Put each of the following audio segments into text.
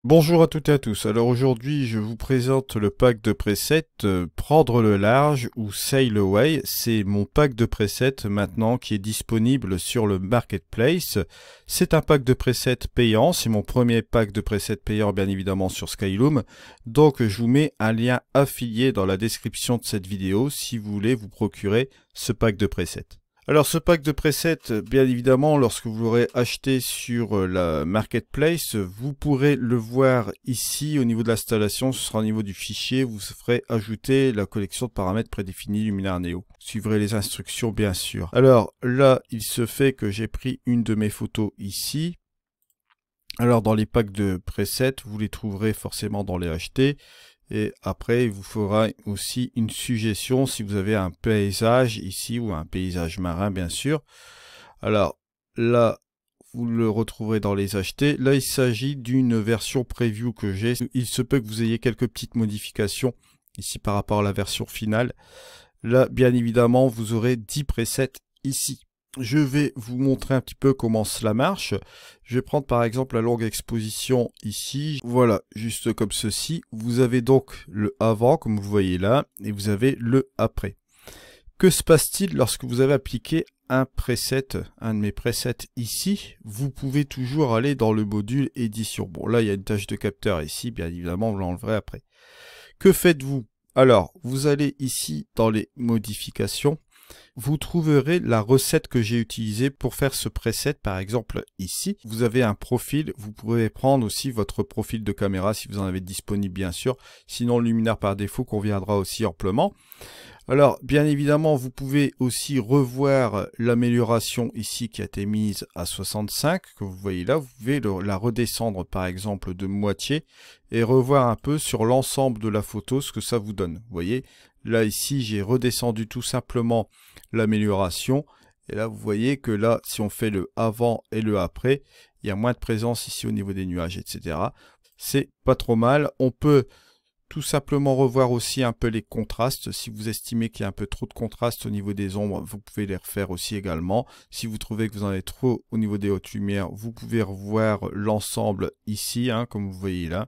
Bonjour à toutes et à tous. Alors aujourd'hui, je vous présente le pack de presets Prendre le large ou Sail Away. C'est mon pack de presets maintenant qui est disponible sur le marketplace. C'est un pack de presets payant. C'est mon premier pack de presets payant bien évidemment sur Skyloom. Donc je vous mets un lien affilié dans la description de cette vidéo si vous voulez vous procurer ce pack de presets. Alors ce pack de presets, bien évidemment, lorsque vous l'aurez acheté sur la marketplace, vous pourrez le voir ici au niveau de l'installation, ce sera au niveau du fichier, vous ferez ajouter la collection de paramètres prédéfinis Luminar Neo. Vous suivrez les instructions bien sûr. Alors là, il se fait que j'ai pris une de mes photos ici. Alors dans les packs de presets, vous les trouverez forcément dans les achetés. Et après, il vous fera aussi une suggestion si vous avez un paysage ici ou un paysage marin, bien sûr. Alors là, vous le retrouverez dans les achetés. Là, il s'agit d'une version preview que j'ai. Il se peut que vous ayez quelques petites modifications ici par rapport à la version finale. Là, bien évidemment, vous aurez 10 presets ici. Je vais vous montrer un petit peu comment cela marche. Je vais prendre par exemple la longue exposition ici. Voilà, juste comme ceci. Vous avez donc le avant, comme vous voyez là, et vous avez le après. Que se passe-t-il lorsque vous avez appliqué un preset, un de mes presets ici? Vous pouvez toujours aller dans le module édition. Bon, là, il y a une tâche de capteur ici, bien évidemment, vous l'enleverez après. Que faites-vous? Alors, vous allez ici dans les modifications. Vous trouverez la recette que j'ai utilisée pour faire ce preset, par exemple ici. Vous avez un profil, vous pouvez prendre aussi votre profil de caméra si vous en avez disponible bien sûr. Sinon le luminaire par défaut conviendra aussi amplement. Alors bien évidemment vous pouvez aussi revoir l'amélioration ici qui a été mise à 65 que vous voyez là. Vous pouvez la redescendre par exemple de moitié et revoir un peu sur l'ensemble de la photo ce que ça vous donne. Vous voyez là ici j'ai redescendu tout simplement l'amélioration et là vous voyez que là si on fait le avant et le après il y a moins de présence ici au niveau des nuages, etc. C'est pas trop mal. On peut tout simplement revoir aussi un peu les contrastes. Si vous estimez qu'il y a un peu trop de contraste au niveau des ombres, vous pouvez les refaire aussi également. Si vous trouvez que vous en avez trop au niveau des hautes lumières, vous pouvez revoir l'ensemble ici, comme vous voyez là.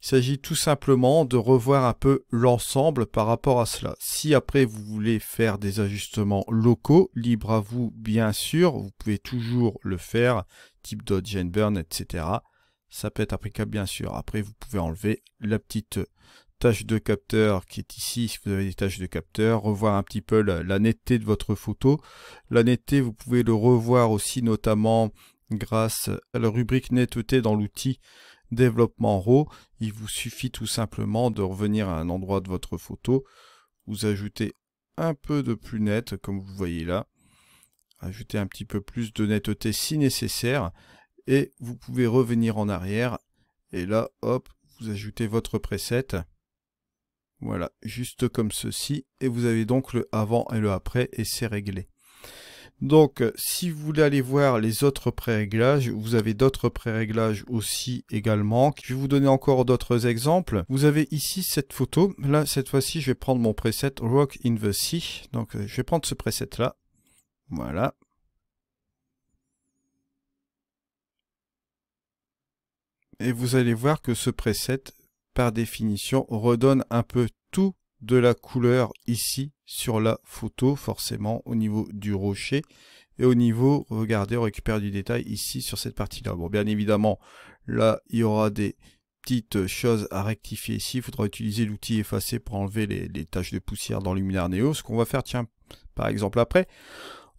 Il s'agit tout simplement de revoir un peu l'ensemble par rapport à cela. Si après vous voulez faire des ajustements locaux, libre à vous bien sûr, vous pouvez toujours le faire, type dodge and burn, etc. Ça peut être applicable bien sûr. Après vous pouvez enlever la petite tâche de capteur qui est ici, si vous avez des tâches de capteur, revoir un petit peu la netteté de votre photo. La netteté, vous pouvez le revoir aussi notamment grâce à la rubrique netteté dans l'outil développement RAW. Il vous suffit tout simplement de revenir à un endroit de votre photo, vous ajoutez un peu de plus net comme vous voyez là, ajouter un petit peu plus de netteté si nécessaire et vous pouvez revenir en arrière et là hop vous ajoutez votre preset, voilà juste comme ceci et vous avez donc le avant et le après et c'est réglé. Donc, si vous voulez aller voir les autres pré-réglages, vous avez d'autres pré-réglages aussi également. Je vais vous donner encore d'autres exemples. Vous avez ici cette photo. Là, cette fois-ci, je vais prendre mon preset Rock in the Sea. Donc, je vais prendre ce preset-là. Voilà. Et vous allez voir que ce preset, par définition, redonne un peu tout de la couleur ici sur la photo, forcément au niveau du rocher. Et au niveau, regardez, on récupère du détail ici sur cette partie-là. Bon, bien évidemment, là, il y aura des petites choses à rectifier ici. Il faudra utiliser l'outil effacer pour enlever les taches de poussière dans Luminar Neo. Ce qu'on va faire, tiens, par exemple après,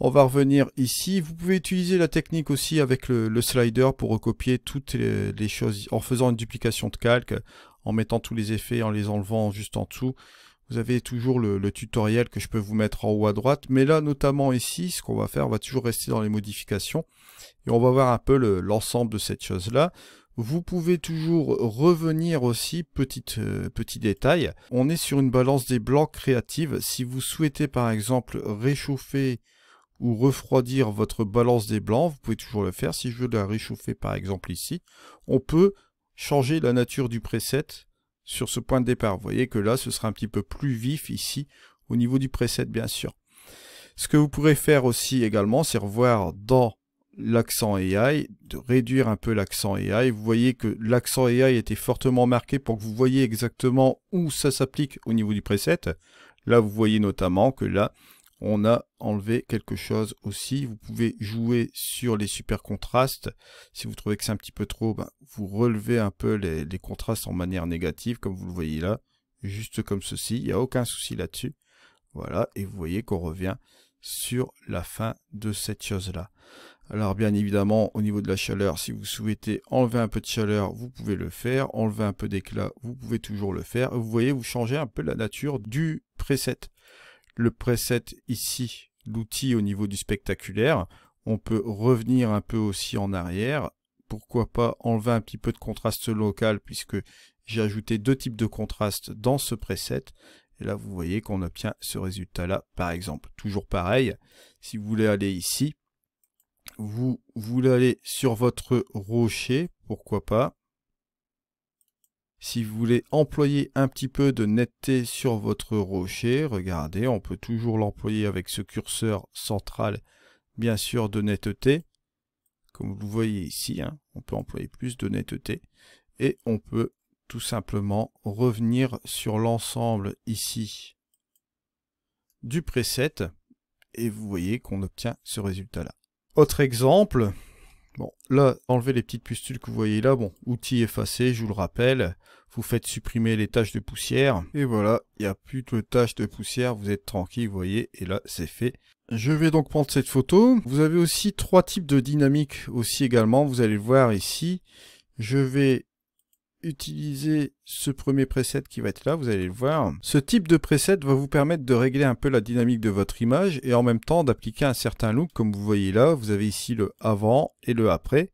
on va revenir ici. Vous pouvez utiliser la technique aussi avec le slider pour recopier toutes les choses en faisant une duplication de calque, en mettant tous les effets, en les enlevant juste en dessous. Vous avez toujours le tutoriel que je peux vous mettre en haut à droite. Mais là, notamment ici, ce qu'on va faire, on va toujours rester dans les modifications. Et on va voir un peu l'ensemble de cette chose-là. Vous pouvez toujours revenir aussi, petit détail. On est sur une balance des blancs créative. Si vous souhaitez par exemple réchauffer ou refroidir votre balance des blancs, vous pouvez toujours le faire. Si je veux la réchauffer par exemple ici, on peut changer la nature du preset sur ce point de départ. Vous voyez que là, ce sera un petit peu plus vif ici, au niveau du preset, bien sûr. Ce que vous pourrez faire aussi également, c'est revoir dans l'accent AI, de réduire un peu l'accent AI. Vous voyez que l'accent AI était fortement marqué pour que vous voyez exactement où ça s'applique au niveau du preset. Là, vous voyez notamment que là, on a enlevé quelque chose aussi. Vous pouvez jouer sur les super contrastes. Si vous trouvez que c'est un petit peu trop, ben, vous relevez un peu les contrastes en manière négative, comme vous le voyez là, juste comme ceci. Il n'y a aucun souci là-dessus. Voilà, et vous voyez qu'on revient sur la fin de cette chose-là. Alors bien évidemment, au niveau de la chaleur, si vous souhaitez enlever un peu de chaleur, vous pouvez le faire. Enlever un peu d'éclat, vous pouvez toujours le faire. Vous voyez, vous changez un peu la nature du preset. Le preset ici, l'outil au niveau du spectaculaire, on peut revenir un peu aussi en arrière. Pourquoi pas enlever un petit peu de contraste local, puisque j'ai ajouté 2 types de contraste dans ce preset. Et là, vous voyez qu'on obtient ce résultat-là, par exemple. Toujours pareil, si vous voulez aller ici, vous voulez aller sur votre rocher, pourquoi pas. Si vous voulez employer un petit peu de netteté sur votre rocher, regardez, on peut toujours l'employer avec ce curseur central, bien sûr, de netteté. Comme vous le voyez ici, hein, on peut employer plus de netteté. Et on peut tout simplement revenir sur l'ensemble ici du preset. Et vous voyez qu'on obtient ce résultat-là. Autre exemple, bon, là, enlevez les petites pustules que vous voyez là. Bon, outil effacé, je vous le rappelle. Vous faites supprimer les taches de poussière. Et voilà, il n'y a plus de taches de poussière. Vous êtes tranquille, vous voyez. Et là, c'est fait. Je vais donc prendre cette photo. Vous avez aussi 3 types de dynamique aussi également. Vous allez le voir ici. Je vais utiliser ce premier preset qui va être là, vous allez le voir. Ce type de preset va vous permettre de régler un peu la dynamique de votre image et en même temps d'appliquer un certain look. Comme vous voyez là, vous avez ici le avant et le après.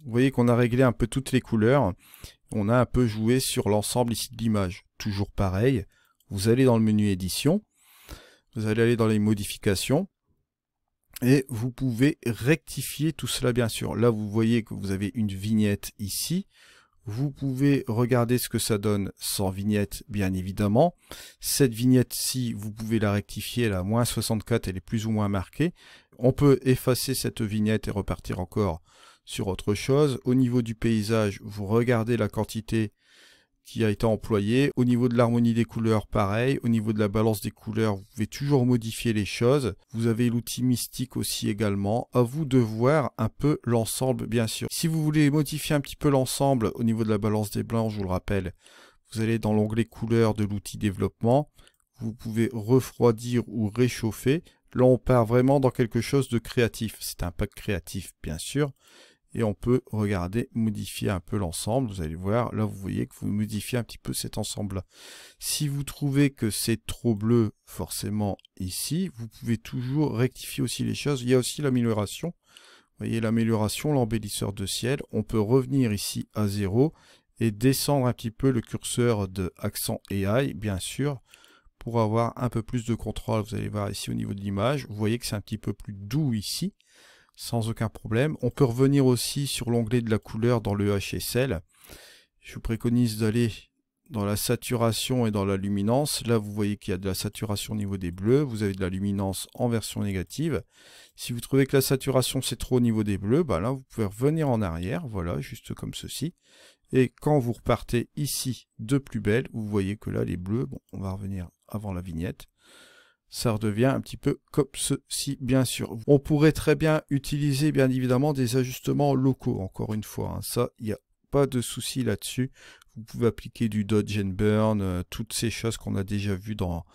Vous voyez qu'on a réglé un peu toutes les couleurs. On a un peu joué sur l'ensemble ici de l'image. Toujours pareil, vous allez dans le menu édition, vous allez aller dans les modifications et vous pouvez rectifier tout cela bien sûr. Là, vous voyez que vous avez une vignette ici. Vous pouvez regarder ce que ça donne sans vignette, bien évidemment. Cette vignette-ci, vous pouvez la rectifier, elle est à moins 64, elle est plus ou moins marquée. On peut effacer cette vignette et repartir encore sur autre chose. Au niveau du paysage, vous regardez la quantité qui a été employée. Au niveau de l'harmonie des couleurs, pareil. Au niveau de la balance des couleurs, vous pouvez toujours modifier les choses. Vous avez l'outil mystique aussi également. À vous de voir un peu l'ensemble, bien sûr. Si vous voulez modifier un petit peu l'ensemble au niveau de la balance des blancs, je vous le rappelle, vous allez dans l'onglet couleurs de l'outil développement. Vous pouvez refroidir ou réchauffer. Là, on part vraiment dans quelque chose de créatif. C'est un pack créatif, bien sûr. Et on peut regarder, modifier un peu l'ensemble. Vous allez voir, là vous voyez que vous modifiez un petit peu cet ensemble-là. Si vous trouvez que c'est trop bleu, forcément ici, vous pouvez toujours rectifier aussi les choses. Il y a aussi l'amélioration. Vous voyez l'amélioration, l'embellisseur de ciel. On peut revenir ici à 0 et descendre un petit peu le curseur de accent AI, bien sûr, pour avoir un peu plus de contrôle. Vous allez voir ici au niveau de l'image. Vous voyez que c'est un petit peu plus doux ici. Sans aucun problème. On peut revenir aussi sur l'onglet de la couleur dans le HSL. Je vous préconise d'aller dans la saturation et dans la luminance. Là, vous voyez qu'il y a de la saturation au niveau des bleus. Vous avez de la luminance en version négative. Si vous trouvez que la saturation c'est trop au niveau des bleus, bah là, vous pouvez revenir en arrière. Voilà, juste comme ceci. Et quand vous repartez ici de plus belle, vous voyez que là, les bleus, bon, on va revenir avant la vignette. Ça redevient un petit peu comme ceci, bien sûr. On pourrait très bien utiliser, bien évidemment, des ajustements locaux, encore une fois. Hein. Ça, il n'y a pas de souci là-dessus. Vous pouvez appliquer du dodge and burn, toutes ces choses qu'on a déjà vues dans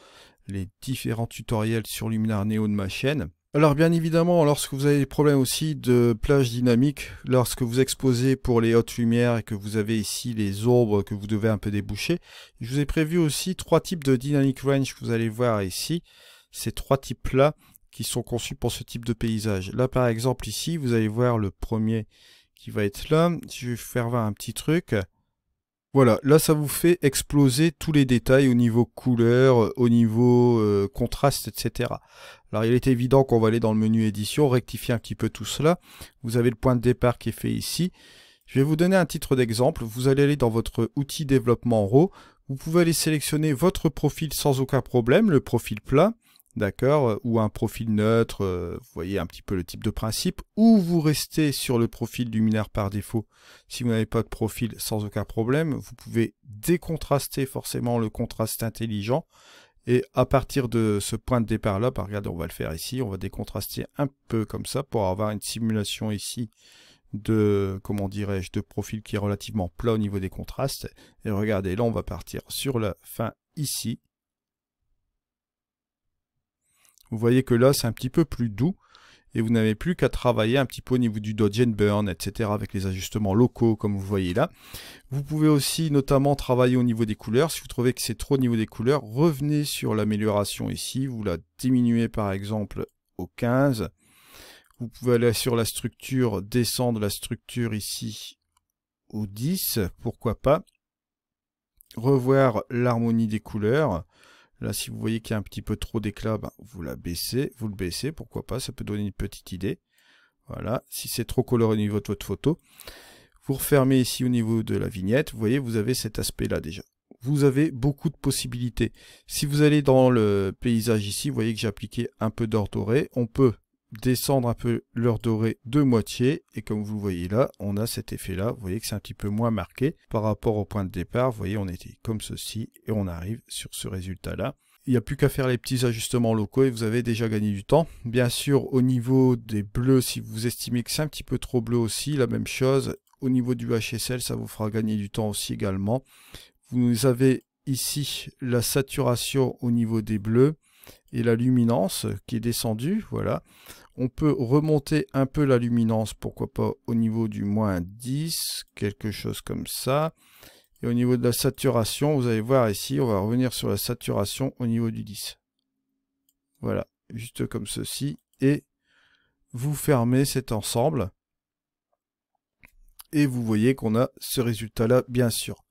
les différents tutoriels sur Luminar Neo de ma chaîne. Alors bien évidemment, lorsque vous avez des problèmes aussi de plage dynamique, lorsque vous exposez pour les hautes lumières et que vous avez ici les ombres que vous devez un peu déboucher, je vous ai prévu aussi 3 types de dynamic range que vous allez voir ici. Ces 3 types-là qui sont conçus pour ce type de paysage. Là par exemple ici, vous allez voir le premier qui va être là. Je vais faire voir un petit truc. Voilà, là ça vous fait exploser tous les détails au niveau couleur, au niveau contraste, etc. Alors il est évident qu'on va aller dans le menu édition, rectifier un petit peu tout cela. Vous avez le point de départ qui est fait ici. Je vais vous donner un titre d'exemple. Vous allez aller dans votre outil développement RAW. Vous pouvez aller sélectionner votre profil sans aucun problème, le profil plat. d'accord, ou un profil neutre, vous voyez un petit peu le type de principe, ou vous restez sur le profil luminaire par défaut. Si vous n'avez pas de profil, sans aucun problème, vous pouvez décontraster forcément le contraste intelligent, et à partir de ce point de départ là, regardez, on va le faire ici, on va décontraster un peu comme ça pour avoir une simulation ici de, comment dirais-je, de profil qui est relativement plat au niveau des contrastes. Et regardez, là on va partir sur la fin ici. Vous voyez que là c'est un petit peu plus doux et vous n'avez plus qu'à travailler un petit peu au niveau du dodge and burn, etc. avec les ajustements locaux comme vous voyez là. Vous pouvez aussi notamment travailler au niveau des couleurs. Si vous trouvez que c'est trop au niveau des couleurs, revenez sur l'amélioration ici, vous la diminuez par exemple au 15. Vous pouvez aller sur la structure, descendre la structure ici au 10, pourquoi pas. Revoir l'harmonie des couleurs. Là, si vous voyez qu'il y a un petit peu trop d'éclat, vous le baissez, pourquoi pas, ça peut donner une petite idée. Voilà, si c'est trop coloré au niveau de votre photo. Vous refermez ici au niveau de la vignette, vous voyez, vous avez cet aspect-là déjà. Vous avez beaucoup de possibilités. Si vous allez dans le paysage ici, vous voyez que j'ai appliqué un peu d'or doré. On peut descendre un peu l'heure dorée de moitié et comme vous le voyez là, on a cet effet là, vous voyez que c'est un petit peu moins marqué par rapport au point de départ, vous voyez on était comme ceci et on arrive sur ce résultat là. Il n'y a plus qu'à faire les petits ajustements locaux et vous avez déjà gagné du temps. Bien sûr au niveau des bleus, si vous estimez que c'est un petit peu trop bleu aussi, la même chose. Au niveau du HSL, ça vous fera gagner du temps aussi également. Vous avez ici la saturation au niveau des bleus et la luminance qui est descendue, voilà. On peut remonter un peu la luminance, pourquoi pas au niveau du moins 10, quelque chose comme ça. Et au niveau de la saturation, vous allez voir ici, on va revenir sur la saturation au niveau du 10. Voilà, juste comme ceci. Et vous fermez cet ensemble. Et vous voyez qu'on a ce résultat-là, bien sûr.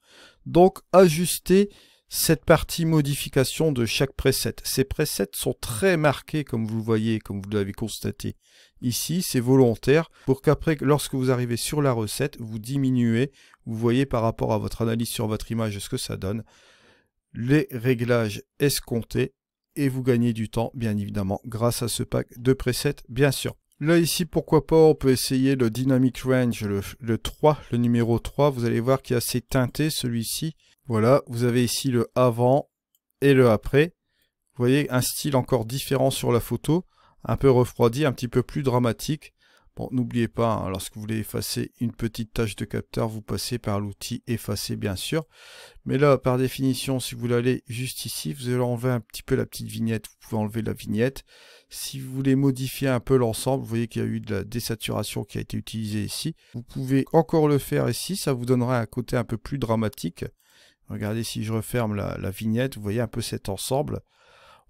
Donc, ajustez cette partie modification de chaque preset. Ces presets sont très marqués, comme vous le voyez, comme vous l'avez constaté. Ici, c'est volontaire pour qu'après, lorsque vous arrivez sur la recette, vous diminuez. Vous voyez par rapport à votre analyse sur votre image ce que ça donne. Les réglages escomptés et vous gagnez du temps, bien évidemment, grâce à ce pack de presets, bien sûr. Là, ici, pourquoi pas, on peut essayer le Dynamic Range, le 3, le numéro 3. Vous allez voir qu'il est assez teinté, celui-ci. Voilà, vous avez ici le avant et le après. Vous voyez, un style encore différent sur la photo, un peu refroidi, un petit peu plus dramatique. Bon, n'oubliez pas, hein, lorsque vous voulez effacer une petite tache de capteur, vous passez par l'outil effacer, bien sûr. Mais là, par définition, si vous allez juste ici, vous allez enlever un petit peu la petite vignette. Vous pouvez enlever la vignette. Si vous voulez modifier un peu l'ensemble, vous voyez qu'il y a eu de la désaturation qui a été utilisée ici. Vous pouvez encore le faire ici, ça vous donnera un côté un peu plus dramatique. Regardez, si je referme la vignette, vous voyez un peu cet ensemble.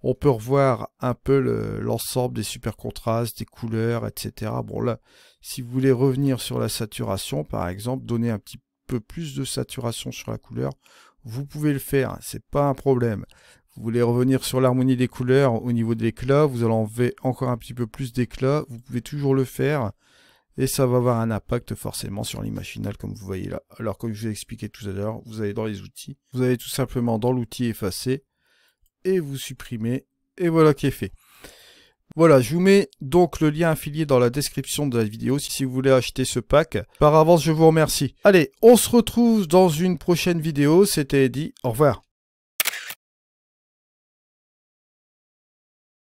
On peut revoir un peu l'ensemble des super contrastes, des couleurs, etc. Bon là, si vous voulez revenir sur la saturation, par exemple, donner un petit peu plus de saturation sur la couleur, vous pouvez le faire, c'est pas un problème. Vous voulez revenir sur l'harmonie des couleurs au niveau de l'éclat, vous allez enlever encore un petit peu plus d'éclat, vous pouvez toujours le faire. Et ça va avoir un impact forcément sur l'image finale comme vous voyez là. Alors comme je vous ai expliqué tout à l'heure, vous allez dans les outils, vous allez tout simplement dans l'outil effacer et vous supprimez et voilà qui est fait. Voilà, je vous mets donc le lien affilié dans la description de la vidéo si vous voulez acheter ce pack. Par avance, je vous remercie. Allez, on se retrouve dans une prochaine vidéo. C'était Eddy, au revoir.